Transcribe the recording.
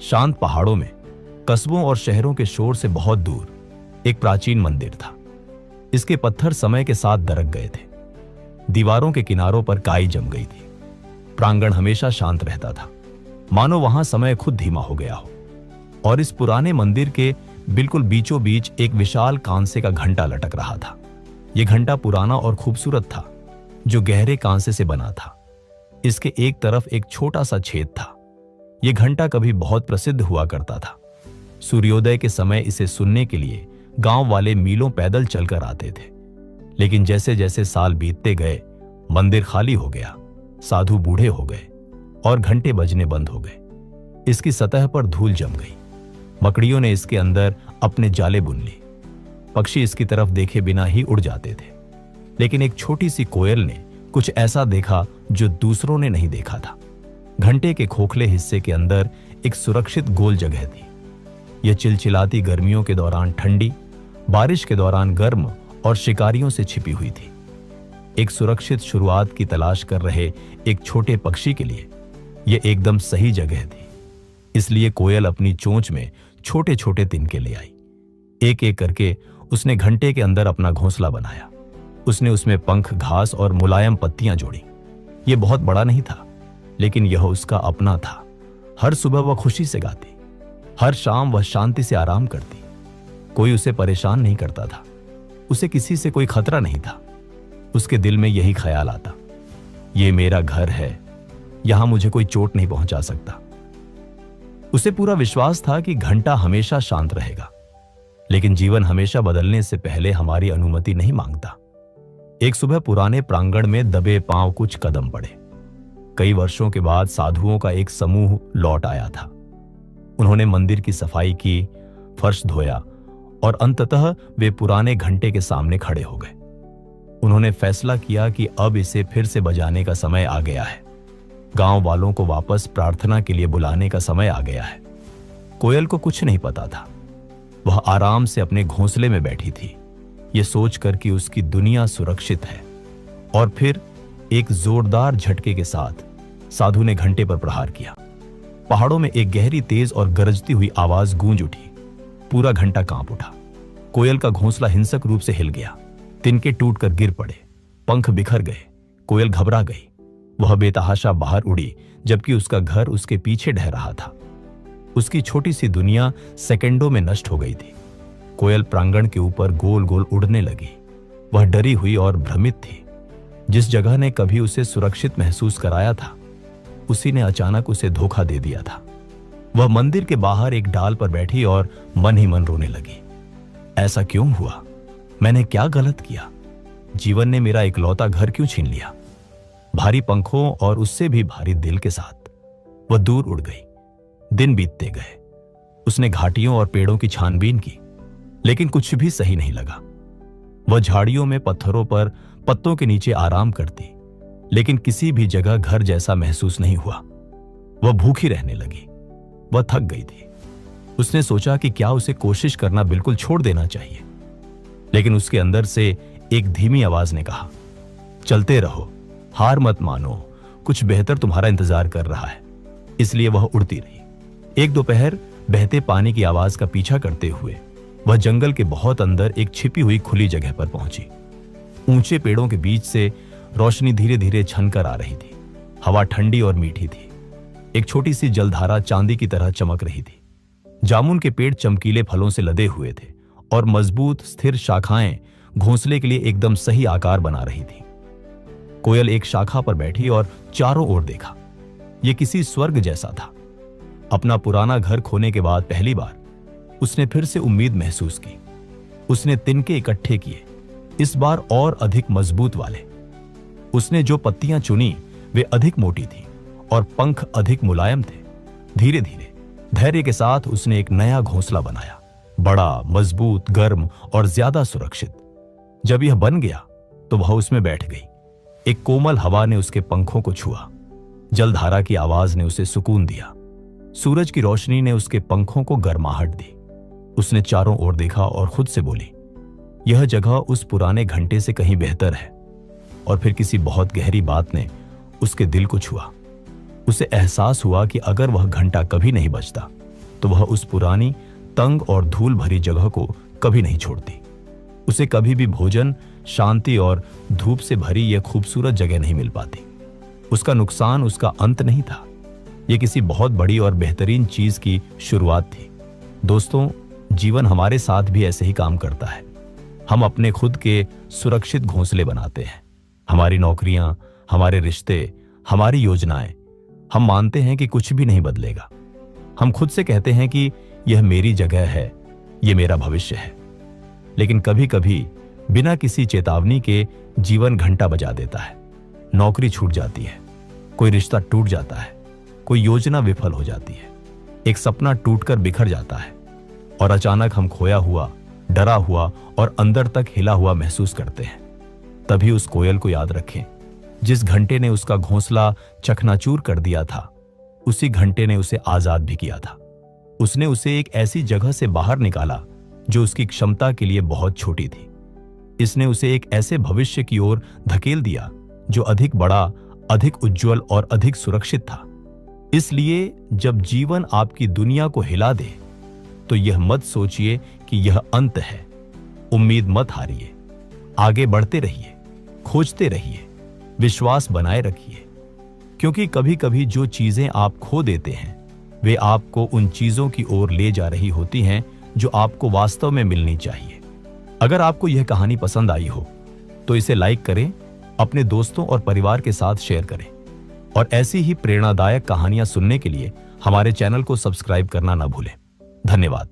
शांत पहाड़ों में, कस्बों और शहरों के शोर से बहुत दूर एक प्राचीन मंदिर था। इसके पत्थर समय के साथ दरक गए थे, दीवारों के किनारों पर काई जम गई थी। प्रांगण हमेशा शांत रहता था, मानो वहां समय खुद धीमा हो गया हो। और इस पुराने मंदिर के बिल्कुल बीचों बीच एक विशाल कांसे का घंटा लटक रहा था। यह घंटा पुराना और खूबसूरत था, जो गहरे कांसे से बना था। इसके एक तरफ एक छोटा सा छेद था। यह घंटा कभी बहुत प्रसिद्ध हुआ करता था। सूर्योदय के समय इसे सुनने के लिए गांव वाले मीलों पैदल चलकर आते थे। लेकिन जैसे जैसे साल बीतते गए, मंदिर खाली हो गया, साधु बूढ़े हो गए और घंटे बजने बंद हो गए। इसकी सतह पर धूल जम गई। मकड़ियों ने इसके अंदर अपने जाले बुन लिए। पक्षी इसकी तरफ देखे बिना ही उड़ जाते थे। लेकिन एक छोटी सी कोयल ने कुछ ऐसा देखा जो दूसरों ने नहीं देखा था। घंटे के खोखले हिस्से के अंदर एक सुरक्षित गोल जगह थी। यह चिलचिलाती गर्मियों के दौरान ठंडी, बारिश के दौरान गर्म और शिकारियों से छिपी हुई थी। एक सुरक्षित शुरुआत की तलाश कर रहे एक छोटे पक्षी के लिए यह एकदम सही जगह थी। इसलिए कोयल अपनी चोंच में छोटे छोटे तिनके ले आई। एक एक करके उसने घंटे के अंदर अपना घोंसला बनाया। उसने उसमें पंख, घास और मुलायम पत्तियां जोड़ी। यह बहुत बड़ा नहीं था, लेकिन यह उसका अपना था। हर सुबह वह खुशी से गाती, हर शाम वह शांति से आराम करती। कोई उसे परेशान नहीं करता था, उसे किसी से कोई खतरा नहीं था। उसके दिल में यही ख्याल आता, ये मेरा घर है, यहां मुझे कोई चोट नहीं पहुंचा सकता। उसे पूरा विश्वास था कि घंटा हमेशा शांत रहेगा। लेकिन जीवन हमेशा बदलने से पहले हमारी अनुमति नहीं मांगता। एक सुबह पुराने प्रांगण में दबे पांव कुछ कदम पड़े। कई वर्षों के बाद साधुओं का एक समूह लौट आया था। उन्होंने मंदिर की सफाई की, फर्श धोया और अंततः वे पुराने घंटे के सामने खड़े हो गए। उन्होंने फैसला किया कि अब इसे फिर से बजाने का समय आ गया है। गांव वालों को वापस प्रार्थना के लिए बुलाने का समय आ गया है। कोयल को कुछ नहीं पता था। वह आराम से अपने घोंसले में बैठी थी, यह सोचकर कि उसकी दुनिया सुरक्षित है। और फिर एक जोरदार झटके के साथ साधु ने घंटे पर प्रहार किया। पहाड़ों में एक गहरी, तेज और गरजती हुई आवाज गूंज उठी। पूरा घंटा कांप उठा। कोयल का घोंसला हिंसक रूप से हिल गया। तिनके टूटकर गिर पड़े, पंख बिखर गए। कोयल घबरा गई। वह बेतहाशा बाहर उड़ी, जबकि उसका घर उसके पीछे ढह रहा था। उसकी छोटी सी दुनिया सेकंडों में नष्ट हो गई थी। कोयल प्रांगण के ऊपर गोल गोल उड़ने लगी। वह डरी हुई और भ्रमित थी। जिस जगह ने कभी उसे सुरक्षित महसूस कराया था, उसी ने अचानक उसे धोखा दे दिया था। वह मंदिर के बाहर एक डाल पर बैठी और मन ही मन रोने लगी। ऐसा क्यों हुआ? मैंने क्या गलत किया? जीवन ने मेरा इकलौता घर क्यों छीन लिया? भारी पंखों और उससे भी भारी दिल के साथ वह दूर उड़ गई। दिन बीतते गए। उसने घाटियों और पेड़ों की छानबीन की, लेकिन कुछ भी सही नहीं लगा। वह झाड़ियों में, पत्थरों पर, पत्तों के नीचे आराम करती, लेकिन किसी भी जगह घर जैसा महसूस नहीं हुआ। वह भूखी रहने लगी। वह थक गई थी। उसने सोचा कि क्या उसे कोशिश करना बिल्कुल छोड़ देना चाहिए। लेकिन उसके अंदर से एक धीमी आवाज ने कहा, चलते रहो, हार मत मानो, कुछ बेहतर तुम्हारा इंतजार कर रहा है। इसलिए वह उड़ती रही। एक दोपहर बहते पानी की आवाज का पीछा करते हुए वह जंगल के बहुत अंदर एक छिपी हुई खुली जगह पर पहुंची। ऊंचे पेड़ों के बीच से रोशनी धीरे धीरे छनकर आ रही थी। हवा ठंडी और मीठी थी। एक छोटी सी जलधारा चांदी की तरह चमक रही थी। जामुन के पेड़ चमकीले फलों से लदे हुए थे और मजबूत स्थिर शाखाएं घोंसले के लिए एकदम सही आकार बना रही थी। कोयल एक शाखा पर बैठी और चारों ओर देखा। यह किसी स्वर्ग जैसा था। अपना पुराना घर खोने के बाद पहली बार उसने फिर से उम्मीद महसूस की। उसने तिनके इकट्ठे किए, इस बार और अधिक मजबूत वाले। उसने जो पत्तियां चुनी वे अधिक मोटी थीं और पंख अधिक मुलायम थे। धीरे धीरे धैर्य के साथ उसने एक नया घोंसला बनाया, बड़ा, मजबूत, गर्म और ज्यादा सुरक्षित। जब यह बन गया तो वह उसमें बैठ गई। एक कोमल हवा ने उसके पंखों को छुआ। जलधारा की आवाज ने उसे सुकून दिया। सूरज की रोशनी ने उसके पंखों को गर्माहट दी। उसने चारों ओर देखा और खुद से बोली, यह जगह उस पुराने घंटे से कहीं बेहतर है। और फिर किसी बहुत गहरी बात ने उसके दिल को छुआ। उसे एहसास हुआ कि अगर वह घंटा कभी नहीं बजता तो वह उस पुरानी तंग और धूल भरी जगह को कभी नहीं छोड़ती। उसे कभी भी भोजन, शांति और धूप से भरी यह खूबसूरत जगह नहीं मिल पाती। उसका नुकसान उसका अंत नहीं था, यह किसी बहुत बड़ी और बेहतरीन चीज की शुरुआत थी। दोस्तों, जीवन हमारे साथ भी ऐसे ही काम करता है। हम अपने खुद के सुरक्षित घोंसले बनाते हैं, हमारी नौकरियां, हमारे रिश्ते, हमारी योजनाएं। हम मानते हैं कि कुछ भी नहीं बदलेगा। हम खुद से कहते हैं कि यह मेरी जगह है, यह मेरा भविष्य है। लेकिन कभी कभी बिना किसी चेतावनी के जीवन घंटा बजा देता है। नौकरी छूट जाती है, कोई रिश्ता टूट जाता है, कोई योजना विफल हो जाती है, एक सपना टूटकर बिखर जाता है और अचानक हम खोया हुआ, डरा हुआ और अंदर तक हिला हुआ महसूस करते हैं। तभी उस कोयल को याद रखें, जिस घंटे ने उसका घोंसला चकनाचूर कर दिया था, उसी घंटे ने उसे आजाद भी किया था। उसने उसे एक ऐसी जगह से बाहर निकाला जो उसकी क्षमता के लिए बहुत छोटी थी। इसने उसे एक ऐसे भविष्य की ओर धकेल दिया जो अधिक बड़ा, अधिक उज्जवल और अधिक सुरक्षित था। इसलिए जब जीवन आपकी दुनिया को हिला दे तो यह मत सोचिए कि यह अंत है। उम्मीद मत हारिए, आगे बढ़ते रहिए, खोजते रहिए, विश्वास बनाए रखिए, क्योंकि कभी कभी जो चीजें आप खो देते हैं वे आपको उन चीजों की ओर ले जा रही होती हैं जो आपको वास्तव में मिलनी चाहिए। अगर आपको यह कहानी पसंद आई हो तो इसे लाइक करें, अपने दोस्तों और परिवार के साथ शेयर करें और ऐसी ही प्रेरणादायक कहानियां सुनने के लिए हमारे चैनल को सब्सक्राइब करना ना भूलें। धन्यवाद।